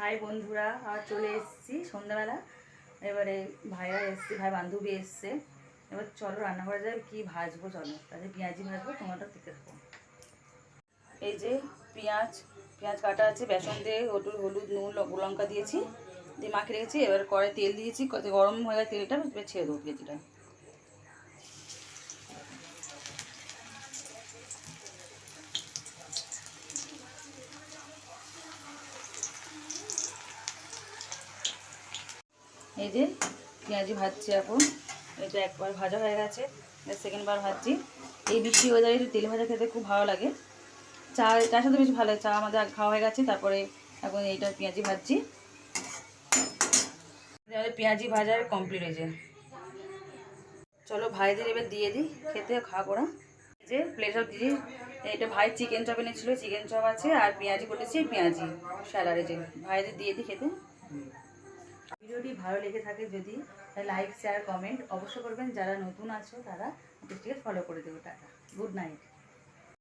High বন্ধুরা, আবার চলে এসেছি সন্ধ্যাবেলা। এবারে ভাইরা এসছে, ভাই বান্ধবী এসছে। এবার চলো রান্না করা যায়। কি ভাজবো চলো, তাহলে পেঁয়াজি ভাজবো, টমেটো দিতে থাকবো। এই যে পেঁয়াজ কাটা আছে, বেসন দিয়ে হলুদ নুন লঙ্কা দিয়েছি, দিয়ে মাখিয়ে রেখেছি। এবার কড়াই তেল দিয়েছি, গরম হয়ে গেছে তেলটা, এবার ছেড়ে দেবো পেঁয়াজিটা। এই যে পেঁয়াজি ভাজছি এখন। এটা একবার ভাজা হয়ে গেছে, সেকেন্ড বার ভাজছি। এই বৃষ্টি ওয়েদারে একটু তেল ভাজা খেতে খুব ভালো লাগে। চার সাথে বেশি ভালো লাগে। চা আমাদের খাওয়া হয়ে গেছে, তারপরে এখন এইটা পেঁয়াজি ভাজছি। পেঁয়াজি ভাজার কমপ্লিট হয়েছে। চলো ভাইদের এবার দিয়ে দিই, খেতে খাওয়া করা। যে প্লেটও দিয়ে এটা ভাই চিকেন চপ এনেছিল, চিকেন চপ আছে, আর পেঁয়াজি করেছি, পেঁয়াজি স্যালাডে। যে ভাইদের দিয়ে দিই খেতে। ভিডিওটি ভালো লেগে থাকে যদি, লাইক শেয়ার কমেন্ট অবশ্যই করবেন। যারা নতুন আছো তারা পেজটিকে ফলো করে দেবো। Tata, good night.